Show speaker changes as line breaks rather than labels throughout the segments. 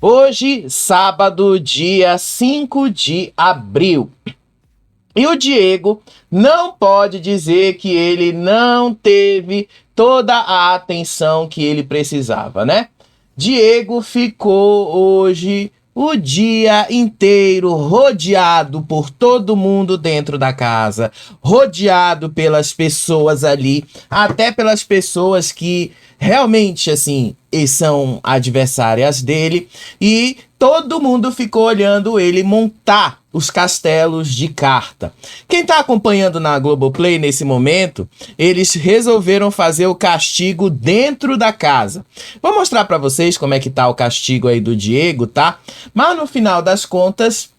Hoje, sábado, dia 5 de abril. E o Diego não pode dizer que ele não teve toda a atenção que ele precisava, né? Diego ficou hoje o dia inteiro rodeado por todo mundo dentro da casa, rodeado pelas pessoas ali, até pelas pessoas que realmente, assim, são adversárias dele, e todo mundo ficou olhando ele montar os castelos de carta. Quem tá acompanhando na Globoplay nesse momento, eles resolveram fazer o castigo dentro da casa. Vou mostrar pra vocês como é que tá o castigo aí do Diego, tá? Mas no final das contas,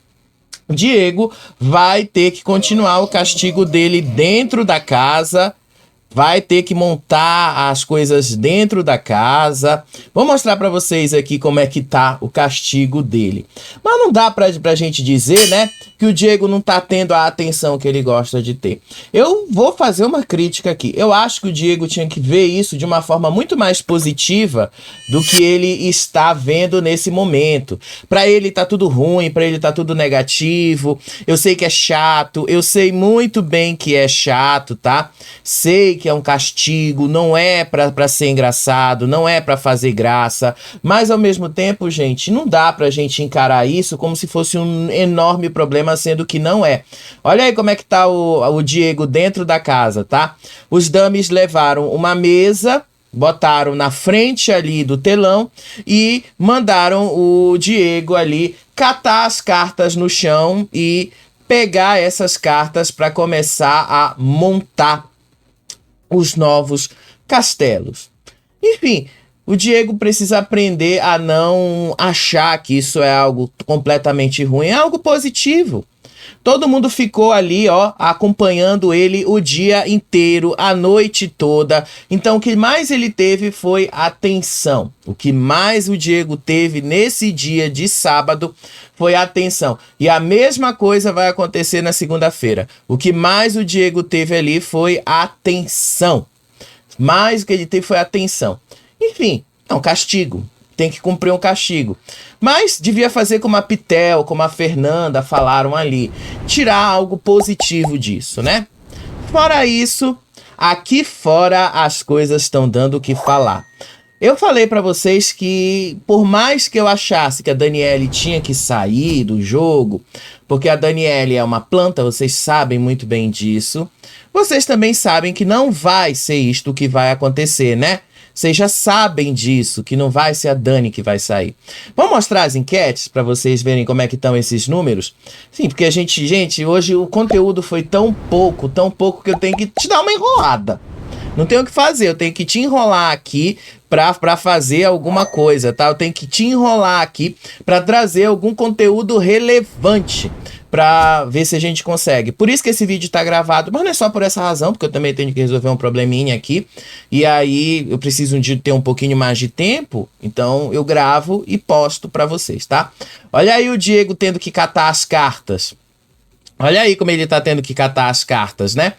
o Diego vai ter que continuar o castigo dele dentro da casa. Vai ter que montar as coisas dentro da casa. Vou mostrar pra vocês aqui como é que tá o castigo dele. Mas não dá pra gente dizer, né, que o Diego não tá tendo a atenção que ele gosta de ter. Eu vou fazer uma crítica aqui. Eu acho que o Diego tinha que ver isso de uma forma muito mais positiva do que ele está vendo nesse momento. Pra ele tá tudo ruim, pra ele tá tudo negativo. Eu sei que é chato, eu sei muito bem que é chato, tá? Sei que é um castigo, não é pra ser engraçado, não é pra fazer graça, mas ao mesmo tempo, gente, não dá pra gente encarar isso como se fosse um enorme problema, sendo que não é. Olha aí como é que tá o Diego dentro da casa, tá? Os dummies levaram uma mesa, botaram na frente ali do telão e mandaram o Diego ali catar as cartas no chão e pegar essas cartas para começar a montar os novos castelos. Enfim, o Diego precisa aprender a não achar que isso é algo completamente ruim, é algo positivo. Todo mundo ficou ali, ó, acompanhando ele o dia inteiro, a noite toda. Então, o que mais ele teve foi atenção. O que mais o Diego teve nesse dia de sábado foi atenção. E a mesma coisa vai acontecer na segunda-feira. O que mais o Diego teve ali foi atenção. Mais o que ele teve foi atenção. Enfim, é um castigo. Tem que cumprir um castigo. Mas devia fazer como a Pitel, como a Fernanda falaram ali. Tirar algo positivo disso, né? Fora isso, aqui fora as coisas estão dando o que falar. Eu falei pra vocês que, por mais que eu achasse que a Daniele tinha que sair do jogo, porque a Daniele é uma planta, vocês sabem muito bem disso, vocês também sabem que não vai ser isto que vai acontecer, né? Vocês já sabem disso, que não vai ser a Dani que vai sair. Vamos mostrar as enquetes para vocês verem como é que estão esses números? Sim, porque gente, hoje o conteúdo foi tão pouco que eu tenho que te dar uma enrolada. Não tenho o que fazer, eu tenho que te enrolar aqui pra fazer alguma coisa, tá? Eu tenho que te enrolar aqui pra trazer algum conteúdo relevante pra ver se a gente consegue. Por isso que esse vídeo tá gravado, mas não é só por essa razão, porque eu também tenho que resolver um probleminha aqui, e aí eu preciso de ter um pouquinho mais de tempo, então eu gravo e posto pra vocês, tá? Olha aí o Diego tendo que catar as cartas. Olha aí como ele tá tendo que catar as cartas, né?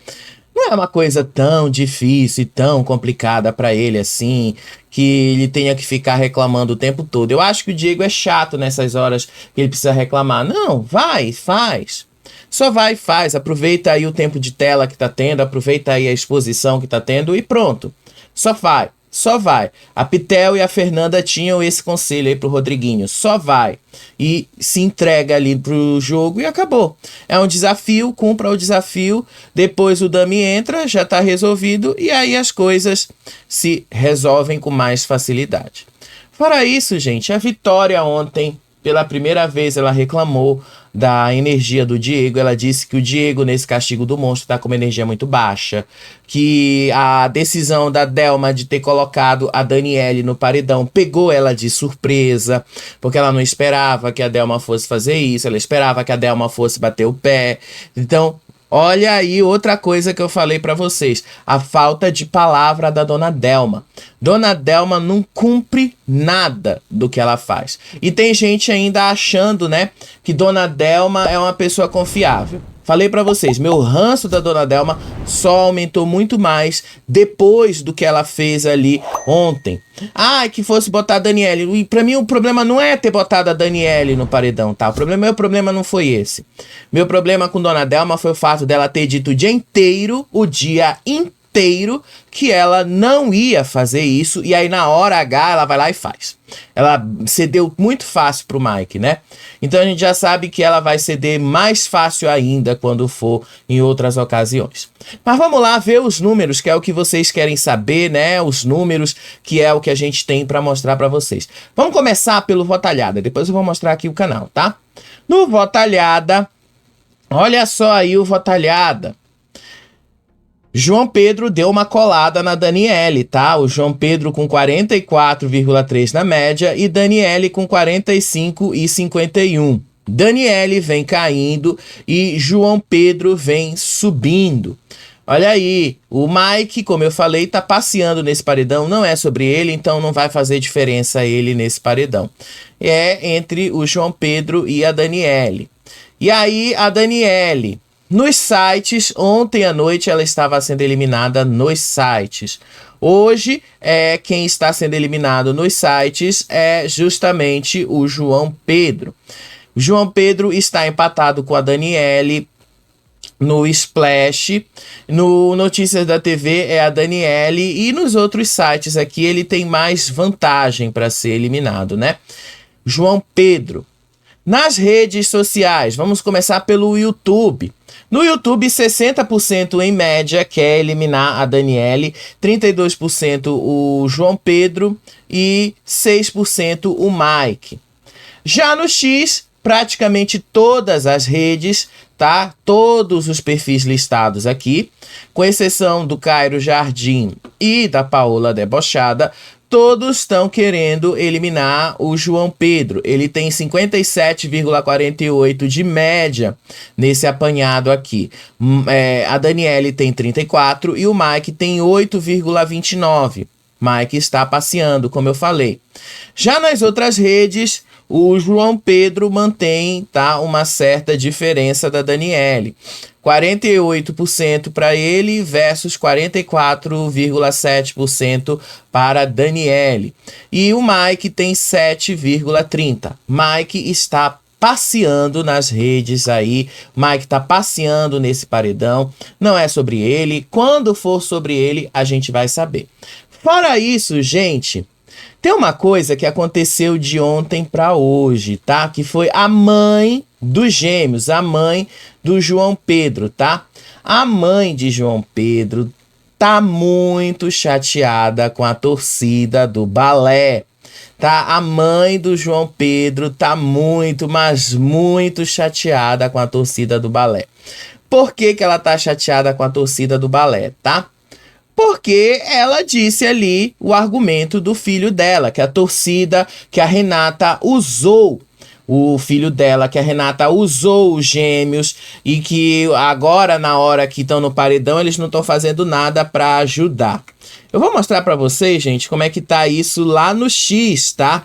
Não é uma coisa tão difícil e tão complicada pra ele assim, que ele tenha que ficar reclamando o tempo todo. Eu acho que o Diego é chato nessas horas que ele precisa reclamar. Não, vai, faz. Só vai e faz. Aproveita aí o tempo de tela que tá tendo, aproveita aí a exposição que tá tendo e pronto. Só vai. Só vai. A Pitel e a Fernanda tinham esse conselho aí pro Rodriguinho. Só vai. E se entrega ali pro jogo e acabou. É um desafio, cumpra o desafio. Depois o dummy entra, já tá resolvido. E aí as coisas se resolvem com mais facilidade. Fora isso, gente, a Vitória ontem, pela primeira vez, ela reclamou da energia do Diego. Ela disse que o Diego, nesse castigo do monstro, tá com uma energia muito baixa. Que a decisão da Delma de ter colocado a Daniele no paredão pegou ela de surpresa. Porque ela não esperava que a Delma fosse fazer isso. Ela esperava que a Delma fosse bater o pé. Então, Olha aí outra coisa que eu falei pra vocês, a falta de palavra da Dona Delma. Dona Delma não cumpre nada do que ela faz. E tem gente ainda achando, né, que Dona Delma é uma pessoa confiável. Falei pra vocês, meu ranço da Dona Delma só aumentou muito mais depois do que ela fez ali ontem. Ah, que fosse botar a Daniele. E pra mim o problema não é ter botado a Daniele no paredão, tá? Meu problema não foi esse. Meu problema com Dona Delma foi o fato dela ter dito o dia inteiro, que ela não ia fazer isso, e aí na hora H ela vai lá e faz. Ela cedeu muito fácil pro Mike, né? Então a gente já sabe que ela vai ceder mais fácil ainda quando for em outras ocasiões. Mas vamos lá ver os números, que é o que vocês querem saber, né? Os números, que é o que a gente tem para mostrar para vocês. Vamos começar pelo Votalhada, depois eu vou mostrar aqui o canal, tá? No Votalhada, olha só aí o Votalhada. João Pedro deu uma colada na Daniele, tá? O João Pedro com 44,3 na média e Daniele com 45,51. Daniele vem caindo e João Pedro vem subindo. Olha aí, o Mike, como eu falei, tá passeando nesse paredão, não é sobre ele, então não vai fazer diferença ele nesse paredão. É entre o João Pedro e a Daniele. E aí, a Daniele... Nos sites, ontem à noite ela estava sendo eliminada nos sites. Hoje, quem está sendo eliminado nos sites é justamente o João Pedro. O João Pedro está empatado com a Daniele no Splash. No Notícias da TV é a Daniele. E nos outros sites aqui ele tem mais vantagem para ser eliminado, né? João Pedro. Nas redes sociais, vamos começar pelo YouTube. No YouTube, 60% em média quer eliminar a Daniele, 32% o João Pedro e 6% o Mike. Já no X, praticamente todas as redes, tá? Todos os perfis listados aqui, com exceção do Cairo Jardim e da Paola Debochada, todos estão querendo eliminar o João Pedro. Ele tem 57,48 de média nesse apanhado aqui. A Daniele tem 34 e o Mike tem 8,29. Mike está passeando, como eu falei. Já nas outras redes, o João Pedro mantém, tá, uma certa diferença da Daniele. 48% para ele versus 44,7% para Daniele. E o Mike tem 7,30%. Mike está passeando nas redes aí. Mike está passeando nesse paredão. Não é sobre ele. Quando for sobre ele, a gente vai saber. Fora isso, gente... Tem uma coisa que aconteceu de ontem para hoje, tá? Que foi a mãe dos gêmeos, a mãe do João Pedro, tá? A mãe de João Pedro tá muito chateada com a torcida do balé, tá? A mãe do João Pedro tá muito, mas muito chateada com a torcida do balé. Por que que ela tá chateada com a torcida do balé, tá? Porque ela disse ali o argumento do filho dela, que a torcida, que a Renata usou o filho dela, que a Renata usou os gêmeos e que agora, na hora que estão no paredão, eles não estão fazendo nada para ajudar. Eu vou mostrar para vocês, gente, como é que tá isso lá no X, tá?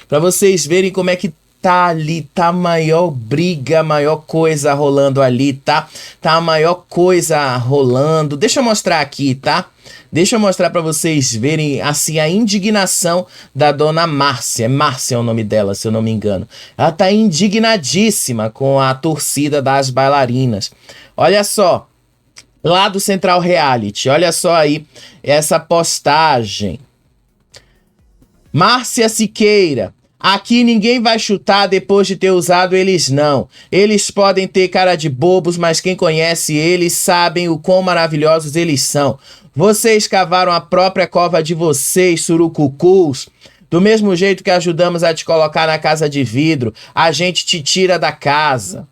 Para vocês verem como é que tá ali, tá a maior briga, a maior coisa rolando ali, tá? Tá a maior coisa rolando. Deixa eu mostrar aqui, tá? Deixa eu mostrar pra vocês verem, assim, a indignação da dona Márcia. Márcia é o nome dela, se eu não me engano. Ela tá indignadíssima com a torcida das bailarinas. Olha só, lá do Central Reality, olha só aí essa postagem. Márcia Siqueira. Aqui ninguém vai chutar depois de ter usado eles, não. Eles podem ter cara de bobos, mas quem conhece eles sabem o quão maravilhosos eles são. Vocês cavaram a própria cova de vocês, surucucus. Do mesmo jeito que ajudamos a te colocar na casa de vidro, a gente te tira da casa.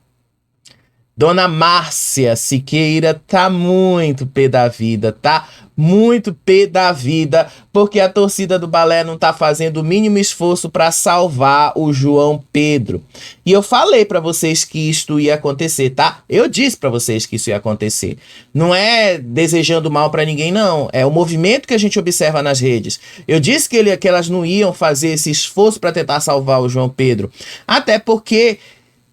Dona Márcia Siqueira tá muito pé da vida, tá? Muito pé da vida, porque a torcida do Balé não tá fazendo o mínimo esforço para salvar o João Pedro. E eu falei para vocês que isto ia acontecer, tá? Eu disse para vocês que isso ia acontecer. Não é desejando mal para ninguém, não. É o movimento que a gente observa nas redes. Eu disse que elas não iam fazer esse esforço para tentar salvar o João Pedro. Até porque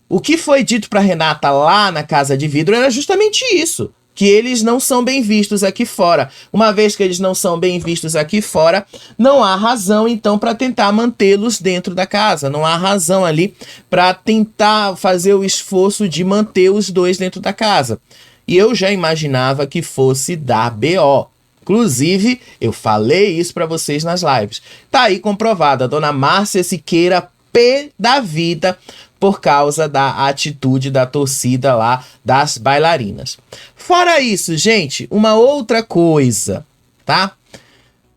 o que foi dito para Renata lá na Casa de Vidro era justamente isso. Que eles não são bem vistos aqui fora. Uma vez que eles não são bem vistos aqui fora, não há razão, então, para tentar mantê-los dentro da casa. Não há razão ali para tentar fazer o esforço de manter os dois dentro da casa. E eu já imaginava que fosse dar BO. Inclusive, eu falei isso para vocês nas lives. Tá aí comprovado. A dona Márcia Siqueira, pé da vida, por causa da atitude da torcida lá, das bailarinas. Fora isso, gente, uma outra coisa, tá?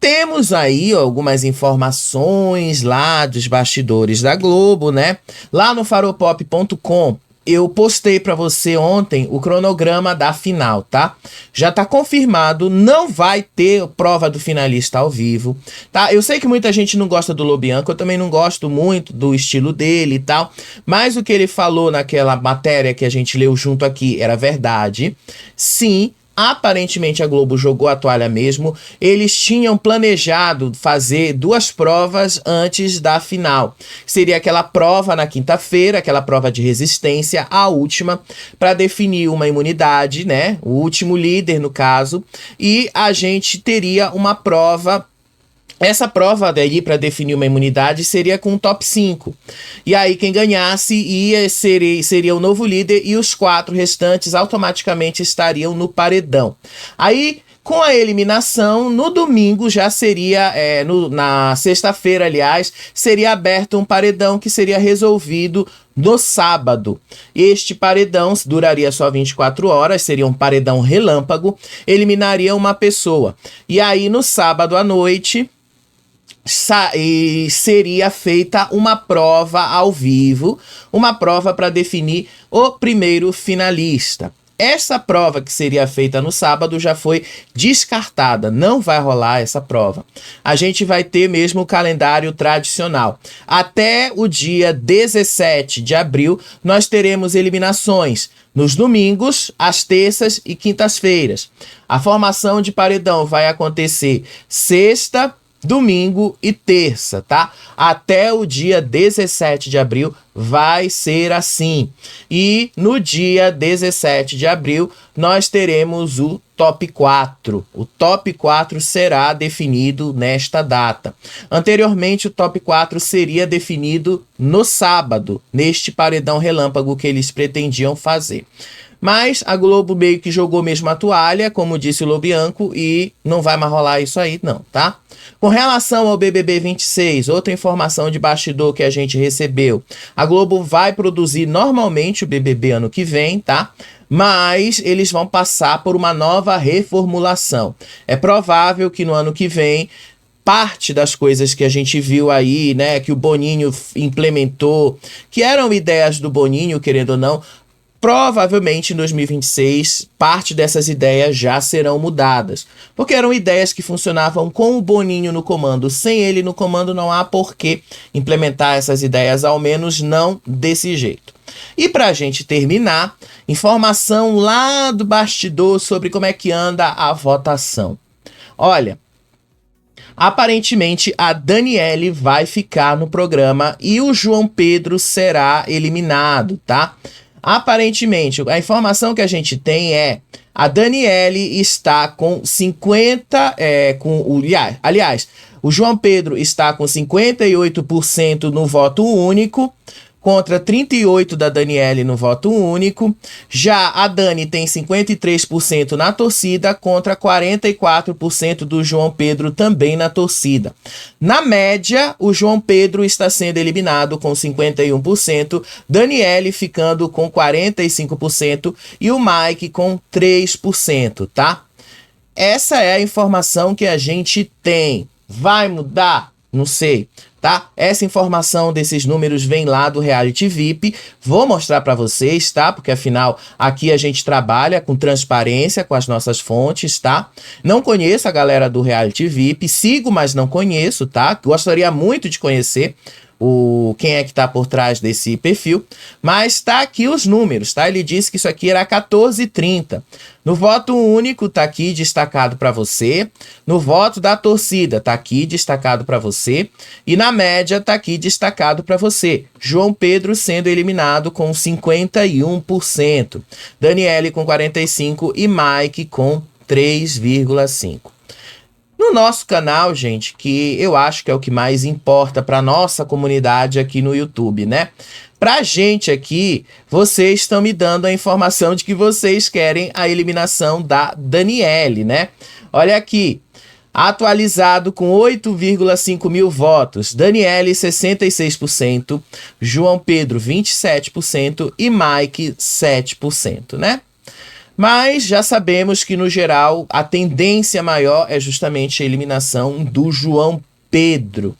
Temos aí algumas informações lá dos bastidores da Globo, né? Lá no faropop.com, eu postei para você ontem o cronograma da final, tá? Já tá confirmado, não vai ter prova do finalista ao vivo, tá? Eu sei que muita gente não gosta do Lobianco, eu também não gosto muito do estilo dele e tal, mas o que ele falou naquela matéria que a gente leu junto aqui era verdade. Sim, aparentemente a Globo jogou a toalha mesmo. Eles tinham planejado fazer 2 provas antes da final. Seria aquela prova na quinta-feira, aquela prova de resistência, a última, para definir uma imunidade, né? O último líder, no caso. E a gente teria uma prova. Essa prova daí para definir uma imunidade seria com um top 5. E aí quem ganhasse seria o novo líder e os 4 restantes automaticamente estariam no paredão. Aí, com a eliminação, no domingo já seria, na sexta-feira, aliás, seria aberto um paredão que seria resolvido no sábado. Este paredão duraria só 24 horas, seria um paredão relâmpago, eliminaria uma pessoa. E aí, no sábado à noite, seria feita uma prova ao vivo, uma prova para definir o primeiro finalista. Essa prova que seria feita no sábado já foi descartada, não vai rolar essa prova. A gente vai ter mesmo o calendário tradicional. Até o dia 17 de abril, nós teremos eliminações nos domingos, às terças e quintas-feiras. A formação de paredão vai acontecer sexta, domingo e terça, tá? Até o dia 17 de abril vai ser assim. E no dia 17 de abril nós teremos o top 4. O top 4 será definido nesta data. Anteriormente, o top 4 seria definido no sábado, neste paredão relâmpago que eles pretendiam fazer. Mas a Globo meio que jogou mesmo a toalha, como disse o Lobianco, e não vai mais rolar isso aí não, tá? Com relação ao BBB 26, outra informação de bastidor que a gente recebeu. A Globo vai produzir normalmente o BBB ano que vem, tá? Mas eles vão passar por uma nova reformulação. É provável que no ano que vem parte das coisas que a gente viu aí, né, que o Boninho implementou, que eram ideias do Boninho, querendo ou não, provavelmente em 2026, parte dessas ideias já serão mudadas. Porque eram ideias que funcionavam com o Boninho no comando. Sem ele no comando, não há por que implementar essas ideias, ao menos não desse jeito. E para a gente terminar, informação lá do bastidor sobre como é que anda a votação. Olha, aparentemente a Daniele vai ficar no programa e o João Pedro será eliminado, tá? Aparentemente, a informação que a gente tem é a Daniele está com 50%, aliás, o João Pedro está com 58% no voto único, contra 38% da Daniele no voto único. Já a Dani tem 53% na torcida, contra 44% do João Pedro também na torcida. Na média, o João Pedro está sendo eliminado com 51%, Daniele ficando com 45% e o Mike com 3%, tá? Essa é a informação que a gente tem. Vai mudar? Não sei. tá? Essa informação desses números vem lá do Reality VIP. Vou mostrar para vocês, tá? Porque afinal aqui a gente trabalha com transparência com as nossas fontes, tá? Não conheço a galera do Reality VIP, sigo, mas não conheço, tá? Gostaria muito de conhecer quem é que tá por trás desse perfil, mas tá aqui os números, tá? Ele disse que isso aqui era 14,30. No voto único tá aqui destacado para você, no voto da torcida tá aqui destacado para você e na média tá aqui destacado para você. João Pedro sendo eliminado com 51%, Daniele com 45% e Mike com 3,5%. No nosso canal, gente, que eu acho que é o que mais importa para nossa comunidade aqui no YouTube, né? Pra gente aqui, vocês estão me dando a informação de que vocês querem a eliminação da Daniele, né? Olha aqui, atualizado com 8,5 mil votos, Daniele 66%, João Pedro 27% e Mike 7%, né? Mas já sabemos que, no geral, a tendência maior é justamente a eliminação do João Pedro.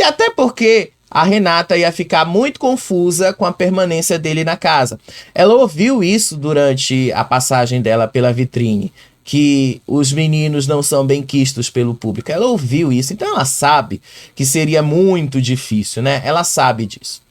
Até porque a Renata ia ficar muito confusa com a permanência dele na casa. Ela ouviu isso durante a passagem dela pela vitrine, que os meninos não são bem quistos pelo público. Ela ouviu isso, então ela sabe que seria muito difícil, né? Ela sabe disso.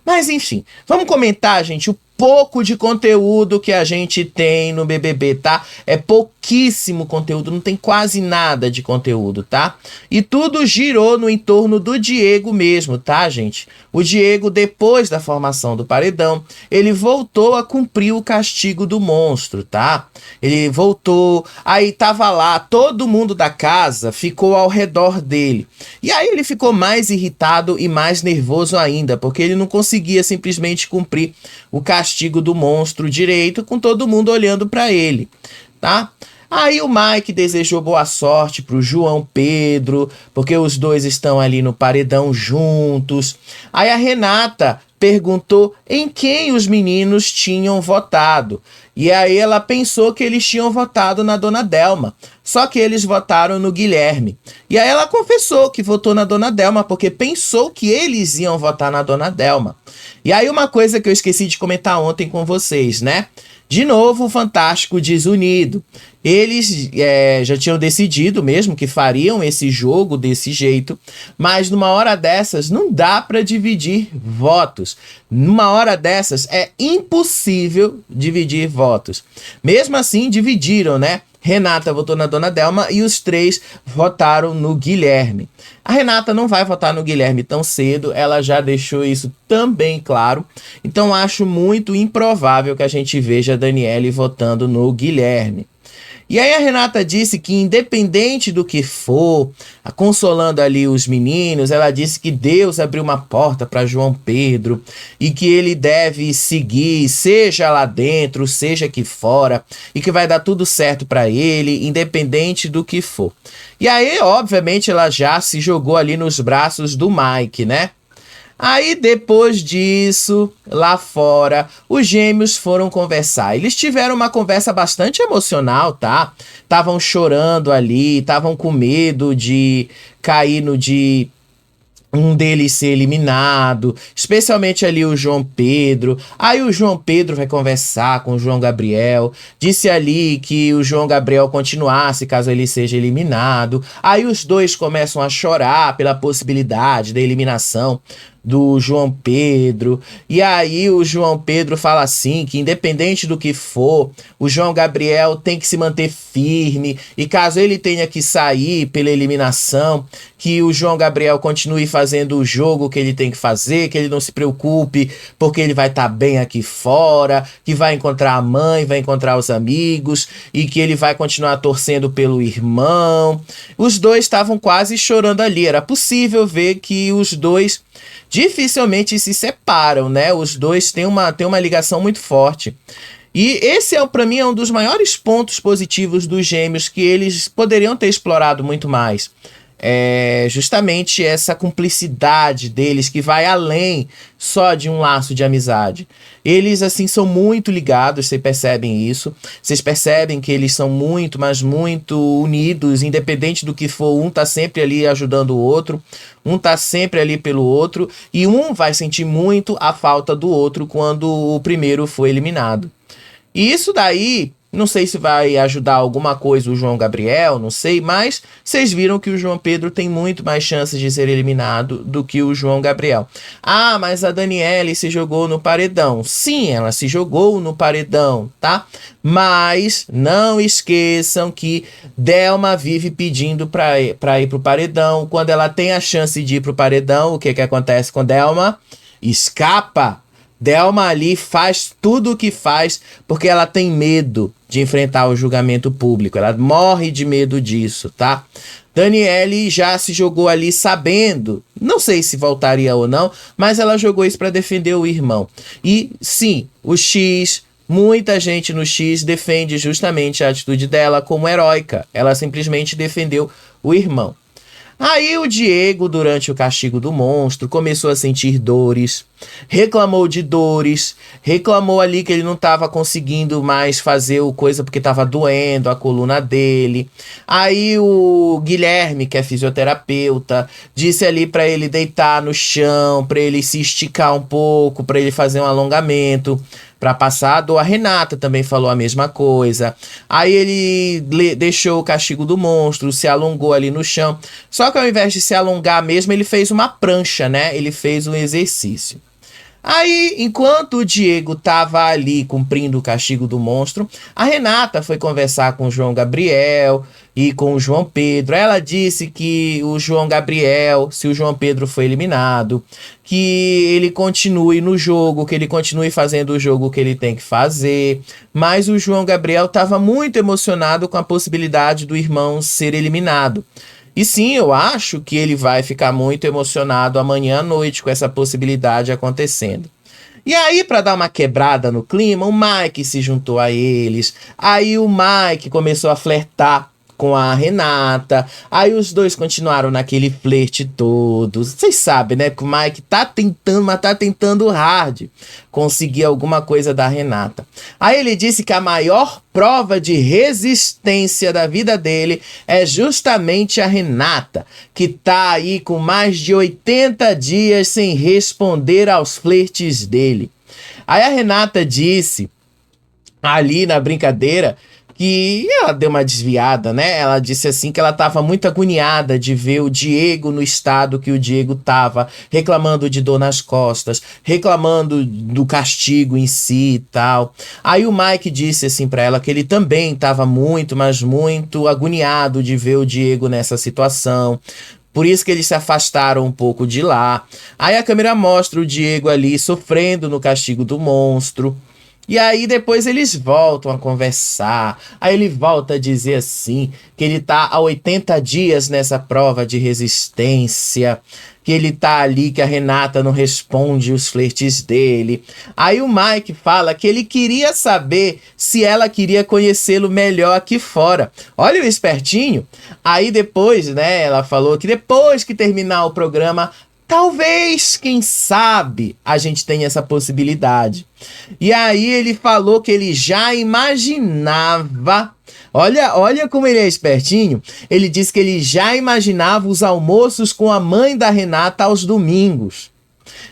Mas enfim, vamos comentar, gente, o pouco de conteúdo que a gente tem no BBB, tá? É pouquíssimo conteúdo, não tem quase nada de conteúdo, tá? E tudo girou no entorno do Diego mesmo, tá, gente? O Diego, depois da formação do paredão, ele voltou a cumprir o castigo do monstro, tá? Ele voltou, aí tava lá, todo mundo da casa ficou ao redor dele. E aí ele ficou mais irritado e mais nervoso ainda, porque ele não conseguia simplesmente cumprir o castigo do monstro direito, com todo mundo olhando para ele, tá? Aí o Mike desejou boa sorte pro João Pedro, porque os dois estão ali no paredão juntos. Aí a Renata perguntou em quem os meninos tinham votado. E aí ela pensou que eles tinham votado na Dona Delma. Só que eles votaram no Guilherme. E aí ela confessou que votou na Dona Delma, porque pensou que eles iam votar na Dona Delma. E aí uma coisa que eu esqueci de comentar ontem com vocês, né? De novo, o Fantástico desunido. Eles já tinham decidido mesmo que fariam esse jogo desse jeito, mas numa hora dessas não dá para dividir votos. Numa hora dessas é impossível dividir votos. Mesmo assim, dividiram, né? Renata votou na Dona Delma e os três votaram no Guilherme. A Renata não vai votar no Guilherme tão cedo, ela já deixou isso também claro. Então acho muito improvável que a gente veja a Daniele votando no Guilherme. E aí a Renata disse que, independente do que for, consolando ali os meninos, ela disse que Deus abriu uma porta para João Pedro e que ele deve seguir, seja lá dentro, seja aqui fora, e que vai dar tudo certo para ele, independente do que for. E aí, obviamente, ela já se jogou ali nos braços do Mike, né? Aí, depois disso, lá fora, os gêmeos foram conversar. Eles tiveram uma conversa bastante emocional, tá? Estavam chorando ali, estavam com medo de cair no de um deles ser eliminado, especialmente ali o João Pedro. Aí o João Pedro vai conversar com o João Gabriel, disse ali que o João Gabriel continuasse caso ele seja eliminado. Aí os dois começam a chorar pela possibilidade da eliminação do João Pedro, e aí o João Pedro fala assim, que independente do que for, o João Gabriel tem que se manter firme, e caso ele tenha que sair pela eliminação, que o João Gabriel continue fazendo o jogo que ele tem que fazer, que ele não se preocupe, porque ele vai estar bem aqui fora, que vai encontrar a mãe, vai encontrar os amigos, e que ele vai continuar torcendo pelo irmão. Os dois estavam quase chorando ali, era possível ver que os dois dificilmente se separam, né? Os dois têm uma ligação muito forte. E esse, para mim, é um dos maiores pontos positivos dos gêmeos, que eles poderiam ter explorado muito mais. justamente essa cumplicidade deles que vai além só de um laço de amizade. Eles, assim, são muito ligados, vocês percebem isso. Vocês percebem que eles são muito, mas muito unidos, independente do que for. Um tá sempre ali ajudando o outro, um tá sempre ali pelo outro, e um vai sentir muito a falta do outro quando o primeiro for eliminado. E isso daí, não sei se vai ajudar alguma coisa o João Gabriel, não sei, mas vocês viram que o João Pedro tem muito mais chances de ser eliminado do que o João Gabriel. Ah, mas a Daniele se jogou no paredão. Sim, ela se jogou no paredão, tá? Mas não esqueçam que Delma vive pedindo para ir pro paredão. Quando ela tem a chance de ir pro paredão, o que acontece com Delma? Escapa! Delma ali faz tudo o que faz porque ela tem medo de enfrentar o julgamento público. Ela morre de medo disso, tá? Daniele já se jogou ali sabendo, não sei se voltaria ou não, mas ela jogou isso para defender o irmão. E sim, o X, muita gente no X defende justamente a atitude dela como heróica. Ela simplesmente defendeu o irmão. Aí o Diego, durante o castigo do monstro, começou a sentir dores, reclamou de dores, reclamou ali que ele não estava conseguindo mais fazer o coisa porque estava doendo a coluna dele. Aí o Guilherme, que é fisioterapeuta, disse ali para ele deitar no chão, para ele se esticar um pouco, para ele fazer um alongamento, para passar a dor. A Renata também falou a mesma coisa. Aí ele deixou o castigo do monstro, se alongou ali no chão. Só que ao invés de se alongar mesmo, ele fez uma prancha, né? Ele fez um exercício. Aí, enquanto o Diego tava ali cumprindo o castigo do monstro, a Renata foi conversar com o João Gabriel e com o João Pedro. Ela disse que o João Gabriel, se o João Pedro foi eliminado, que ele continue no jogo, que ele continue fazendo o jogo que ele tem que fazer. Mas o João Gabriel estava muito emocionado com a possibilidade do irmão ser eliminado. E sim, eu acho que ele vai ficar muito emocionado amanhã à noite com essa possibilidade acontecendo. E aí, para dar uma quebrada no clima, o Mike se juntou a eles. Aí o Mike começou a flertar com a Renata. Aí os dois continuaram naquele flerte todo. Vocês sabem, né? Que o Mike tá tentando, mas tá tentando hard conseguir alguma coisa da Renata. Aí ele disse que a maior prova de resistência da vida dele é justamente a Renata, que tá aí com mais de 80 dias sem responder aos flertes dele. Aí a Renata disse, ali na brincadeira, que ela deu uma desviada, né? Ela disse assim que ela estava muito agoniada de ver o Diego no estado que o Diego estava, reclamando de dor nas costas, reclamando do castigo em si e tal. Aí o Mike disse assim para ela que ele também estava muito, mas muito agoniado de ver o Diego nessa situação. Por isso que eles se afastaram um pouco de lá. Aí a câmera mostra o Diego ali sofrendo no castigo do monstro. E aí depois eles voltam a conversar. Aí ele volta a dizer assim, que ele tá há 80 dias nessa prova de resistência, que ele tá ali, que a Renata não responde os flertes dele. Aí o Mike fala que ele queria saber se ela queria conhecê-lo melhor aqui fora. Olha o espertinho. Aí depois, né, ela falou que depois que terminar o programa, talvez, quem sabe, a gente tenha essa possibilidade. E aí ele falou que ele já imaginava, olha como ele é espertinho, ele disse que ele já imaginava os almoços com a mãe da Renata aos domingos.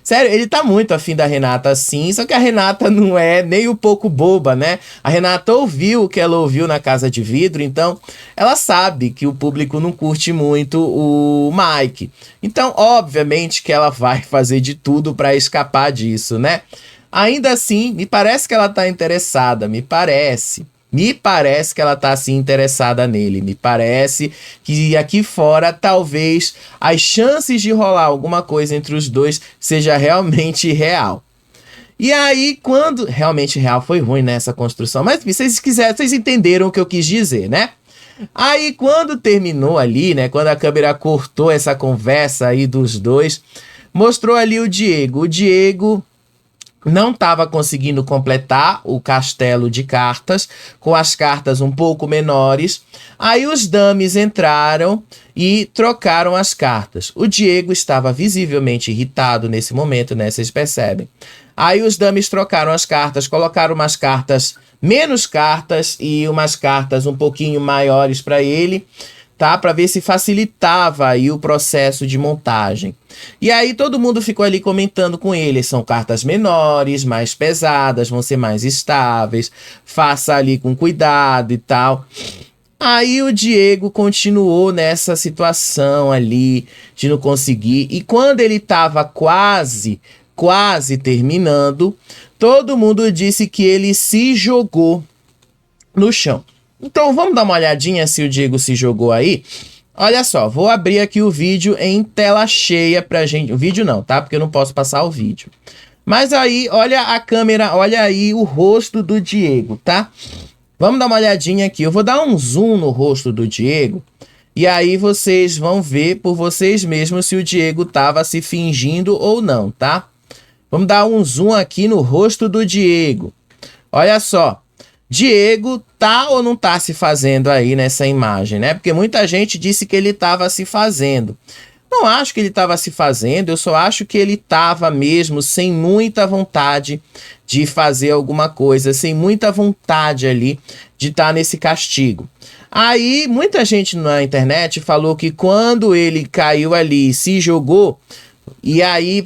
Sério, ele tá muito afim da Renata assim, só que a Renata não é nem um pouco boba, né? A Renata ouviu o que ela ouviu na Casa de Vidro, então ela sabe que o público não curte muito o Mike. Então, obviamente que ela vai fazer de tudo para escapar disso, né? Ainda assim, me parece que ela tá interessada, me parece que ela tá assim interessada nele. Me parece que aqui fora talvez as chances de rolar alguma coisa entre os dois seja realmente real. E aí quando... Realmente real foi ruim nessa construção, mas se vocês quiserem, vocês entenderam o que eu quis dizer, né? Aí quando terminou ali, né, quando a câmera cortou essa conversa aí dos dois, mostrou ali o Diego. O Diego não estava conseguindo completar o castelo de cartas, com as cartas um pouco menores. Aí os dummies entraram e trocaram as cartas. O Diego estava visivelmente irritado nesse momento, né? Vocês percebem. Aí os dummies trocaram as cartas, colocaram umas cartas, menos cartas e umas cartas um pouquinho maiores para ele, tá? Para ver se facilitava aí o processo de montagem. E aí todo mundo ficou ali comentando com ele, são cartas menores, mais pesadas, vão ser mais estáveis, faça ali com cuidado e tal. Aí o Diego continuou nessa situação ali de não conseguir, e quando ele estava quase terminando, todo mundo disse que ele se jogou no chão. Então vamos dar uma olhadinha se o Diego se jogou aí. Olha só, vou abrir aqui o vídeo em tela cheia pra gente. O vídeo não, tá? Porque eu não posso passar o vídeo. Mas aí, olha a câmera, olha aí o rosto do Diego, tá? Vamos dar uma olhadinha aqui. Eu vou dar um zoom no rosto do Diego. E aí vocês vão ver por vocês mesmos se o Diego tava se fingindo ou não, tá? Vamos dar um zoom aqui no rosto do Diego. Olha só. Diego tá ou não tá se fazendo aí nessa imagem, né? Porque muita gente disse que ele tava se fazendo. Não acho que ele tava se fazendo, eu só acho que ele tava mesmo sem muita vontade de fazer alguma coisa, sem muita vontade ali de estar nesse castigo. Aí, muita gente na internet falou que quando ele caiu ali e se jogou, e aí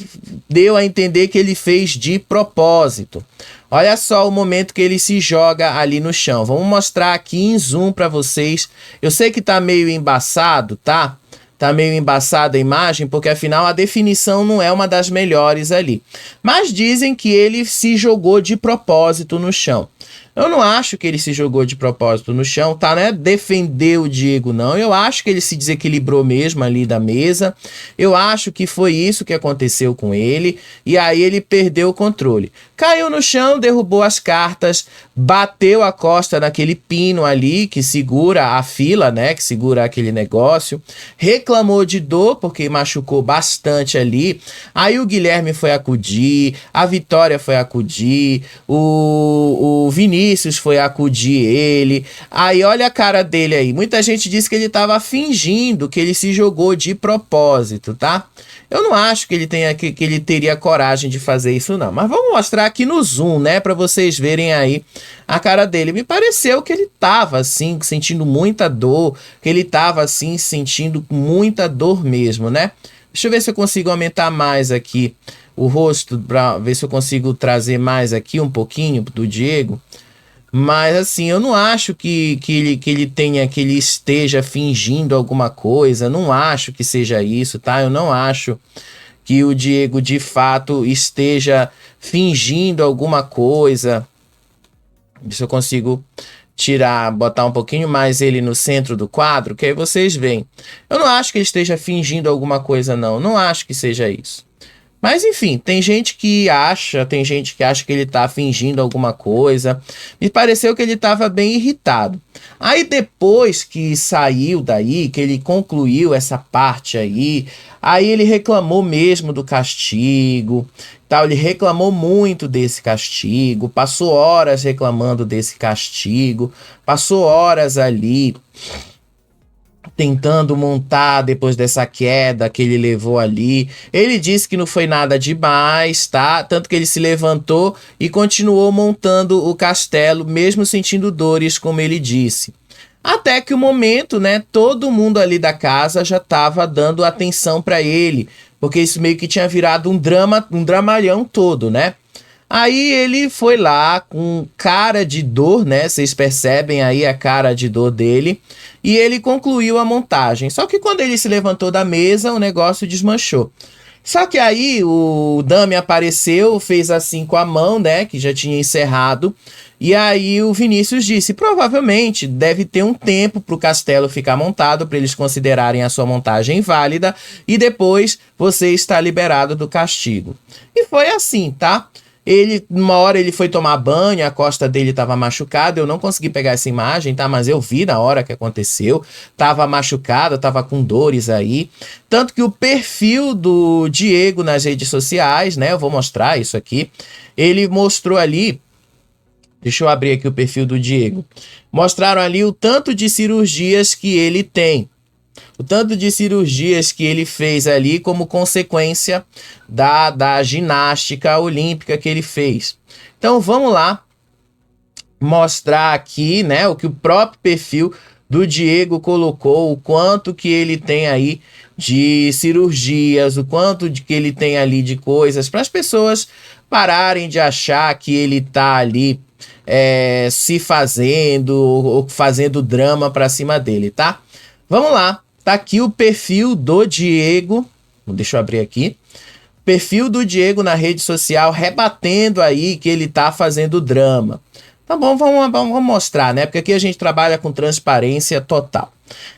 deu a entender que ele fez de propósito. Olha só o momento que ele se joga ali no chão. Vamos mostrar aqui em zoom para vocês. Eu sei que tá meio embaçado, tá? Tá meio embaçada a imagem, porque afinal a definição não é uma das melhores ali. Mas dizem que ele se jogou de propósito no chão. Eu não acho que ele se jogou de propósito no chão, tá? Não é defender o Diego, não. Eu acho que ele se desequilibrou mesmo ali da mesa. Eu acho que foi isso que aconteceu com ele. E aí ele perdeu o controle. Caiu no chão, derrubou as cartas, bateu a costa naquele pino ali que segura a fila, né? Que segura aquele negócio. Reclamou de dor porque machucou bastante ali. Aí o Guilherme foi acudir, a Vitória foi acudir, o Vinícius foi acudir ele. Aí olha a cara dele aí. Muita gente disse que ele estava fingindo, que ele se jogou de propósito, tá? Eu não acho que ele teria coragem de fazer isso não. Mas vamos mostrar aqui no zoom, né, para vocês verem aí a cara dele. Me pareceu que ele tava assim sentindo muita dor, que ele tava assim sentindo muita dor mesmo, né? Deixa eu ver se eu consigo aumentar mais aqui o rosto, para ver se eu consigo trazer mais aqui um pouquinho do Diego. Mas assim, eu não acho que ele esteja fingindo alguma coisa. Não acho que seja isso, tá? Eu não acho que o Diego de fato esteja fingindo alguma coisa. Se eu consigo botar um pouquinho mais ele no centro do quadro, que aí vocês veem. Eu não acho que ele esteja fingindo alguma coisa, não. Não acho que seja isso. Mas enfim, tem gente que acha que ele tá fingindo alguma coisa. Me pareceu que ele tava bem irritado. Aí depois que saiu daí, que ele concluiu essa parte aí ele reclamou mesmo do castigo, tal, ele reclamou muito desse castigo, passou horas reclamando desse castigo, passou horas ali tentando montar depois dessa queda que ele levou ali. Ele disse que não foi nada demais, tá? Tanto que ele se levantou e continuou montando o castelo, mesmo sentindo dores, como ele disse. Até que o momento, né, todo mundo ali da casa já estava dando atenção para ele, porque isso meio que tinha virado um dramalhão todo, né? Aí ele foi lá com cara de dor, né? Vocês percebem aí a cara de dor dele. E ele concluiu a montagem. Só que quando ele se levantou da mesa, o negócio desmanchou. Só que aí o Dami apareceu, fez assim com a mão, né? Que já tinha encerrado. E aí o Vinícius disse, provavelmente deve ter um tempo para o castelo ficar montado, para eles considerarem a sua montagem válida. E depois você está liberado do castigo. E foi assim, tá? Uma hora ele foi tomar banho, a costa dele estava machucada, eu não consegui pegar essa imagem, tá? Mas eu vi na hora que aconteceu, tava machucado, tava com dores aí. Tanto que o perfil do Diego nas redes sociais, né? Eu vou mostrar isso aqui. Ele mostrou ali. Deixa eu abrir aqui o perfil do Diego. Mostraram ali o tanto de cirurgias que ele tem. O tanto de cirurgias que ele fez ali como consequência da ginástica olímpica que ele fez. Então vamos lá mostrar aqui, né, o que o próprio perfil do Diego colocou, o quanto que ele tem aí de cirurgias, o quanto de que ele tem ali de coisas, para as pessoas pararem de achar que ele tá ali se fazendo ou fazendo drama para cima dele, tá? Vamos lá, tá aqui o perfil do Diego, deixa eu abrir aqui, perfil do Diego na rede social rebatendo aí que ele tá fazendo drama. Tá bom, vamos mostrar, né? Porque aqui a gente trabalha com transparência total.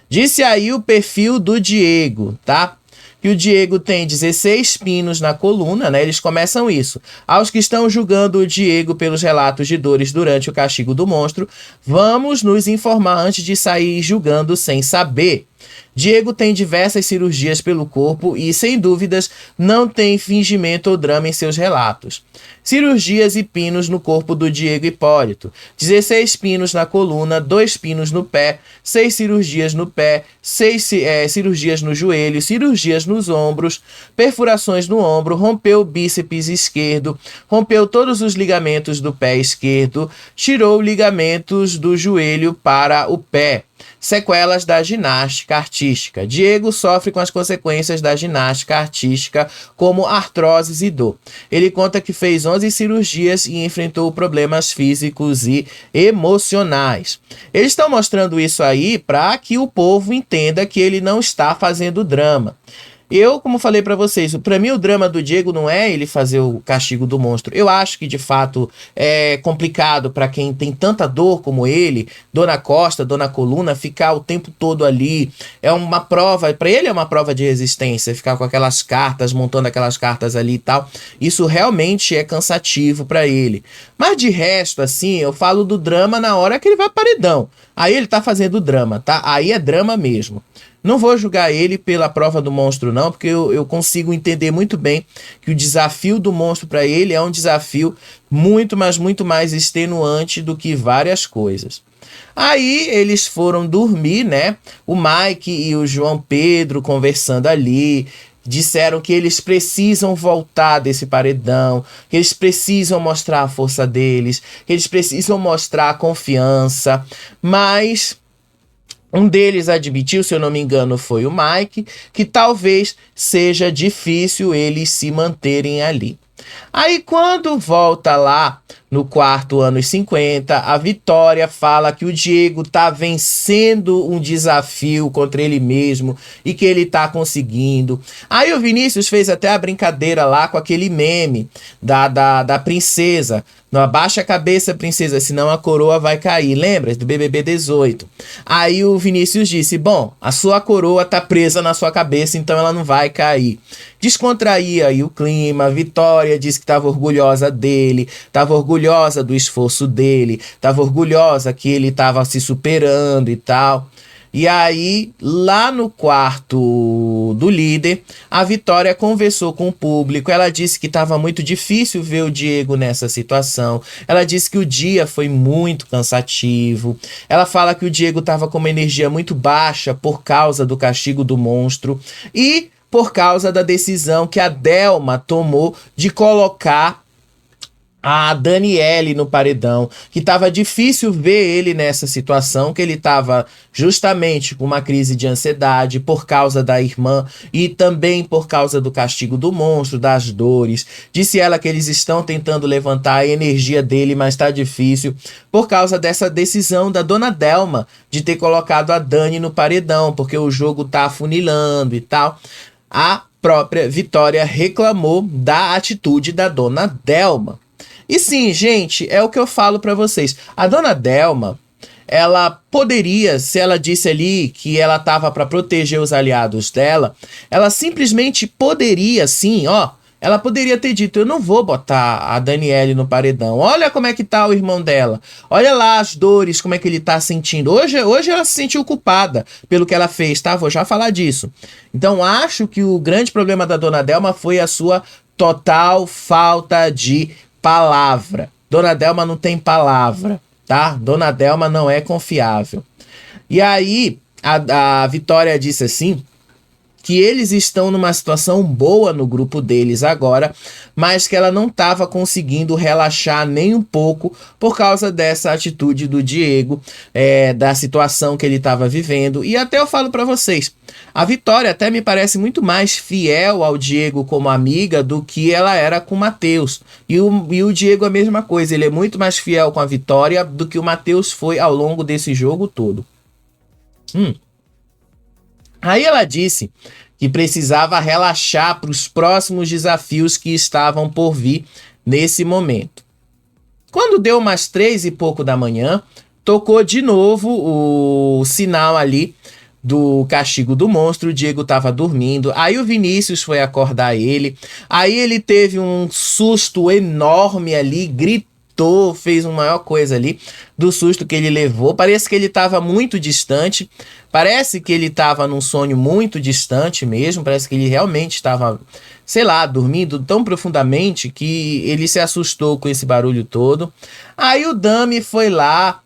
Disse aí o perfil do Diego, tá? Que o Diego tem 16 pinos na coluna, né? Eles começam isso. Aos que estão julgando o Diego pelos relatos de dores durante o castigo do monstro, vamos nos informar antes de sair julgando sem saber. Diego tem diversas cirurgias pelo corpo e, sem dúvidas, não tem fingimento ou drama em seus relatos. Cirurgias e pinos no corpo do Diego Hipólito. 16 pinos na coluna, 2 pinos no pé, 6 cirurgias no pé, 6 cirurgias no joelho, cirurgias nos ombros, perfurações no ombro, rompeu o bíceps esquerdo, rompeu todos os ligamentos do pé esquerdo, tirou ligamentos do joelho para o pé. Sequelas da ginástica artística. Diego sofre com as consequências da ginástica artística, como artroses e dor. Ele conta que fez 11 cirurgias e enfrentou problemas físicos e emocionais. Eles estão mostrando isso aí para que o povo entenda que ele não está fazendo drama. Eu, como falei pra vocês, pra mim o drama do Diego não é ele fazer o castigo do monstro. Eu acho que, de fato, é complicado pra quem tem tanta dor como ele, dor na costa, dor na coluna, ficar o tempo todo ali. É uma prova, pra ele é uma prova de resistência, ficar com aquelas cartas, montando aquelas cartas ali e tal. Isso realmente é cansativo pra ele. Mas de resto, assim, eu falo do drama na hora que ele vai pro paredão. Aí ele tá fazendo drama, tá? Aí é drama mesmo. Não vou julgar ele pela prova do monstro, não, porque eu consigo entender muito bem que o desafio do monstro para ele é um desafio muito mais extenuante do que várias coisas. Aí eles foram dormir, né? O Mike e o João Pedro conversando ali. Disseram que eles precisam voltar desse paredão, que eles precisam mostrar a força deles, que eles precisam mostrar a confiança, mas um deles admitiu, se eu não me engano, foi o Mike, que talvez seja difícil eles se manterem ali. Aí quando volta lá no quarto anos 50, a Vitória fala que o Diego tá vencendo um desafio contra ele mesmo e que ele tá conseguindo. Aí o Vinícius fez até a brincadeira lá com aquele meme da princesa. Não abaixa a cabeça, princesa, senão a coroa vai cair. Lembra? Do BBB 18. Aí o Vinícius disse, bom, a sua coroa tá presa na sua cabeça, então ela não vai cair. Descontraía aí o clima, a Vitória disse que estava orgulhosa dele, estava orgulhosa do esforço dele, estava orgulhosa que ele estava se superando e tal. E aí, lá no quarto do líder, a Vitória conversou com o público. Ela disse que estava muito difícil ver o Diego nessa situação. Ela disse que o dia foi muito cansativo. Ela fala que o Diego estava com uma energia muito baixa por causa do castigo do monstro e por causa da decisão que a Delma tomou de colocar a Daniele no paredão, que estava difícil ver ele nessa situação, que ele estava justamente com uma crise de ansiedade por causa da irmã e também por causa do castigo do monstro, das dores. Disse ela que eles estão tentando levantar a energia dele, mas está difícil por causa dessa decisão da dona Delma de ter colocado a Dani no paredão, porque o jogo tá afunilando e tal. A própria Vitória reclamou da atitude da dona Delma. E sim, gente, é o que eu falo pra vocês. A dona Delma, ela poderia, se ela disse ali que ela tava pra proteger os aliados dela, ela simplesmente poderia, sim, ó, ela poderia ter dito: eu não vou botar a Daniele no paredão. Olha como é que tá o irmão dela. Olha lá as dores, como é que ele tá sentindo. Hoje ela se sentiu culpada pelo que ela fez, tá? Vou já falar disso. Então, acho que o grande problema da Dona Delma foi a sua total falta de palavra. Dona Delma não tem palavra, tá? Dona Delma não é confiável. E aí, a Vitória disse assim, que eles estão numa situação boa no grupo deles agora, mas que ela não estava conseguindo relaxar nem um pouco por causa dessa atitude do Diego, da situação que ele estava vivendo. E até eu falo para vocês, a Vitória até me parece muito mais fiel ao Diego como amiga do que ela era com o Matheus. E o Diego a mesma coisa, ele é muito mais fiel com a Vitória do que o Matheus foi ao longo desse jogo todo. Aí ela disse que precisava relaxar para os próximos desafios que estavam por vir nesse momento. Quando deu umas 3 e pouco da manhã, tocou de novo o sinal ali do castigo do monstro. O Diego estava dormindo, aí o Vinícius foi acordar ele, aí ele teve um susto enorme ali, gritou, fez uma maior coisa ali do susto que ele levou. Parece que ele estava muito distante, parece que ele estava num sonho muito distante mesmo, parece que ele realmente estava, sei lá, dormindo tão profundamente que ele se assustou com esse barulho todo. Aí o Dami foi lá,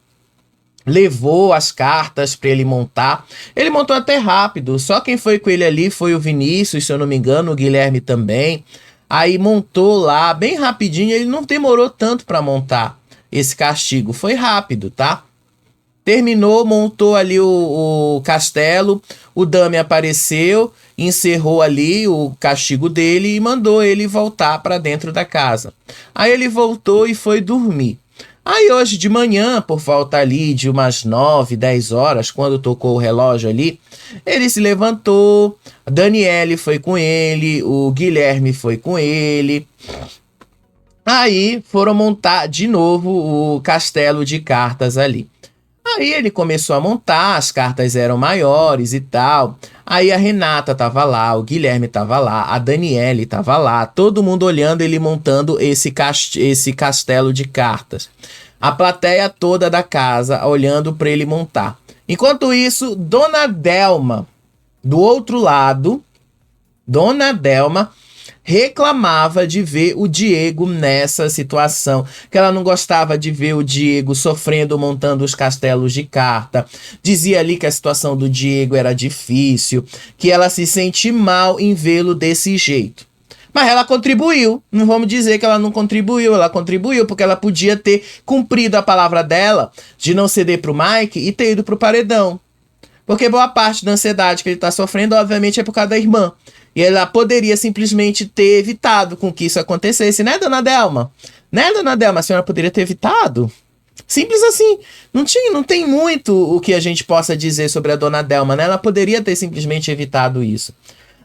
levou as cartas para ele montar. Ele montou até rápido, só quem foi com ele ali foi o Vinícius, se eu não me engano, o Guilherme também. Aí montou lá, bem rapidinho, ele não demorou tanto para montar esse castigo, foi rápido, tá? Terminou, montou ali o castelo, o Dami apareceu, encerrou ali o castigo dele e mandou ele voltar para dentro da casa. Aí ele voltou e foi dormir. Aí hoje de manhã, por volta ali de umas 9, 10 horas, quando tocou o relógio ali, ele se levantou, a Daniele foi com ele, o Guilherme foi com ele. Aí foram montar de novo o castelo de cartas ali. Aí ele começou a montar, as cartas eram maiores e tal. Aí a Renata tava lá, o Guilherme tava lá, a Daniele tava lá, todo mundo olhando ele montando esse castelo de cartas. A plateia toda da casa olhando para ele montar. Enquanto isso, Dona Delma, do outro lado, Dona Delma reclamava de ver o Diego nessa situação, que ela não gostava de ver o Diego sofrendo montando os castelos de carta, dizia ali que a situação do Diego era difícil, que ela se sente mal em vê-lo desse jeito. Mas ela contribuiu, não vamos dizer que ela não contribuiu, ela contribuiu porque ela podia ter cumprido a palavra dela de não ceder pro Mike e ter ido pro paredão. Porque boa parte da ansiedade que ele tá sofrendo, obviamente, é por causa da irmã. E ela poderia simplesmente ter evitado com que isso acontecesse, né, Dona Delma? Né, Dona Delma? A senhora poderia ter evitado? Simples assim. Não tem muito o que a gente possa dizer sobre a Dona Delma, né? Ela poderia ter simplesmente evitado isso.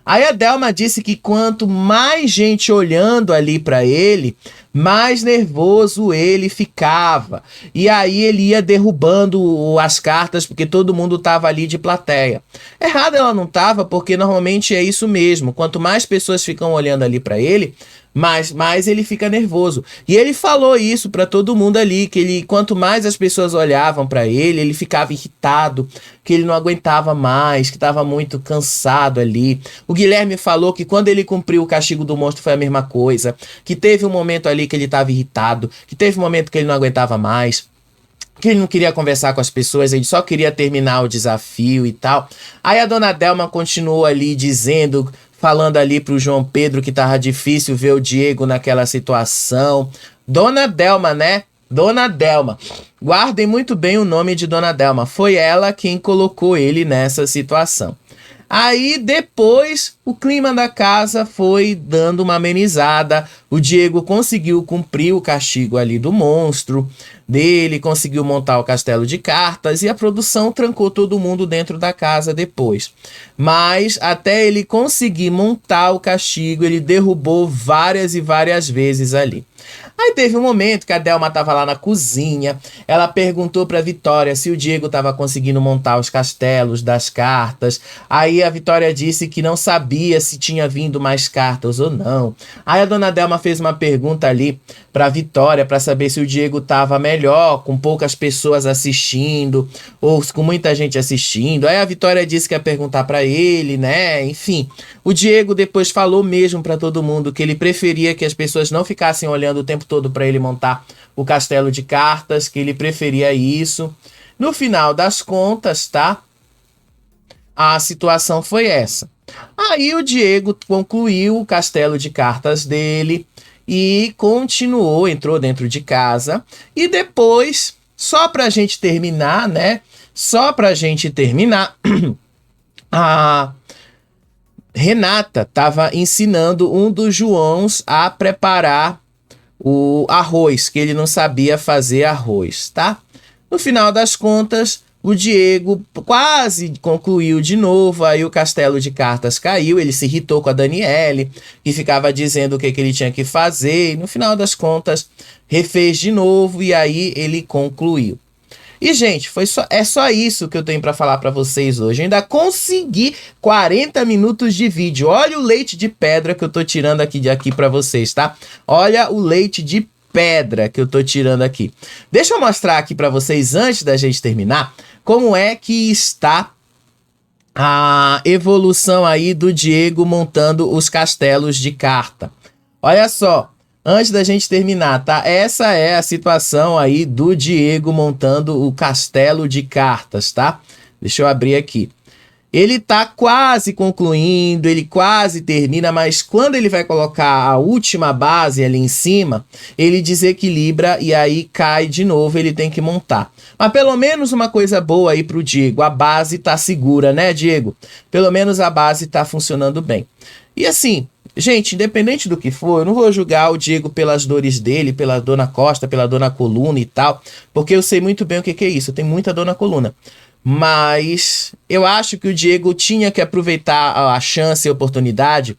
Aí a Delma disse que quanto mais gente olhando ali para ele, mais nervoso ele ficava. E aí ele ia derrubando as cartas porque todo mundo tava ali de plateia. Errado ela não tava, porque normalmente é isso mesmo. Quanto mais pessoas ficam olhando ali para ele, mais ele fica nervoso. E ele falou isso para todo mundo ali, que ele, quanto mais as pessoas olhavam para ele ficava irritado, que ele não aguentava mais, que estava muito cansado ali. O Guilherme falou que quando ele cumpriu o castigo do monstro foi a mesma coisa, que teve um momento ali que ele estava irritado, que teve um momento que ele não aguentava mais, que ele não queria conversar com as pessoas, ele só queria terminar o desafio e tal. Aí a Dona Delma continuou ali dizendo, falando ali pro João Pedro que tava difícil ver o Diego naquela situação. Dona Delma, né? Dona Delma. Guardem muito bem o nome de Dona Delma. Foi ela quem colocou ele nessa situação. Aí depois o clima da casa foi dando uma amenizada. O Diego conseguiu cumprir o castigo ali do monstro dele, conseguiu montar o castelo de cartas e a produção trancou todo mundo dentro da casa depois. Mas até ele conseguir montar o castigo, ele derrubou várias e várias vezes ali. Aí teve um momento que a Delma tava lá na cozinha, ela perguntou pra Vitória se o Diego tava conseguindo montar os castelos das cartas. Aí a Vitória disse que não sabia se tinha vindo mais cartas ou não. Aí a dona Delma fez uma pergunta ali pra Vitória pra saber se o Diego tava melhor, com poucas pessoas assistindo, ou com muita gente assistindo. Aí a Vitória disse que ia perguntar pra ele, né? Enfim, o Diego depois falou mesmo pra todo mundo que ele preferia que as pessoas não ficassem olhando o tempo todo para ele montar o castelo de cartas, que ele preferia isso. No final das contas, tá? A situação foi essa. Aí o Diego concluiu o castelo de cartas dele e continuou, entrou dentro de casa. E depois, só pra gente terminar, né? Só pra gente terminar, a Renata estava ensinando um dos Joãos a preparar o arroz, que ele não sabia fazer arroz, tá? No final das contas, o Diego quase concluiu de novo, aí o castelo de cartas caiu, ele se irritou com a Daniele, que ficava dizendo o que ele tinha que fazer, e no final das contas, refez de novo, e aí ele concluiu. E, gente, é só isso que eu tenho para falar para vocês hoje. Eu ainda consegui 40 minutos de vídeo. Olha o leite de pedra que eu tô tirando aqui para vocês, tá? Olha o leite de pedra que eu tô tirando aqui. Deixa eu mostrar aqui para vocês, antes da gente terminar, como é que está a evolução aí do Diego montando os castelos de carta. Olha só. Antes da gente terminar, tá? Essa é a situação aí do Diego montando o castelo de cartas, tá? Deixa eu abrir aqui. Ele tá quase concluindo, ele quase termina, mas quando ele vai colocar a última base ali em cima, ele desequilibra e aí cai de novo, ele tem que montar. Mas pelo menos uma coisa boa aí pro Diego, a base tá segura, né, Diego? Pelo menos a base tá funcionando bem. E assim, gente, independente do que for, eu não vou julgar o Diego pelas dores dele, pela dor na costa, pela dor na coluna e tal, porque eu sei muito bem o que é isso, eu tenho muita dor na coluna. Mas eu acho que o Diego tinha que aproveitar a chance e a oportunidade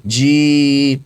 de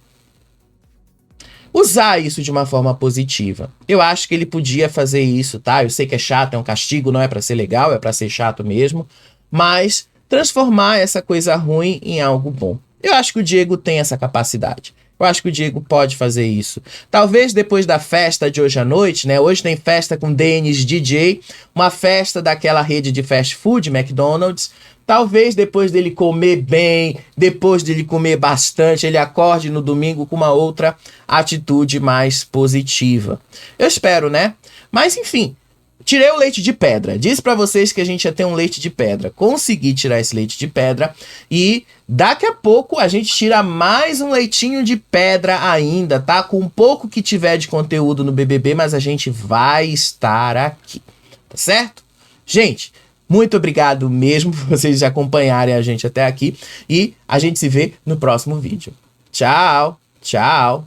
usar isso de uma forma positiva. Eu acho que ele podia fazer isso, tá? Eu sei que é chato, é um castigo, não é pra ser legal, é pra ser chato mesmo, mas transformar essa coisa ruim em algo bom. Eu acho que o Diego tem essa capacidade. Eu acho que o Diego pode fazer isso. Talvez depois da festa de hoje à noite, né? Hoje tem festa com Dennis DJ, uma festa daquela rede de fast food, McDonald's. Talvez depois dele comer bem, depois dele comer bastante, ele acorde no domingo com uma outra atitude mais positiva. Eu espero, né? Mas enfim, tirei o leite de pedra. Disse pra vocês que a gente ia ter um leite de pedra. Consegui tirar esse leite de pedra e daqui a pouco a gente tira mais um leitinho de pedra ainda, tá? Com um pouco que tiver de conteúdo no BBB, mas a gente vai estar aqui, tá certo? Gente, muito obrigado mesmo por vocês acompanharem a gente até aqui e a gente se vê no próximo vídeo. Tchau, tchau.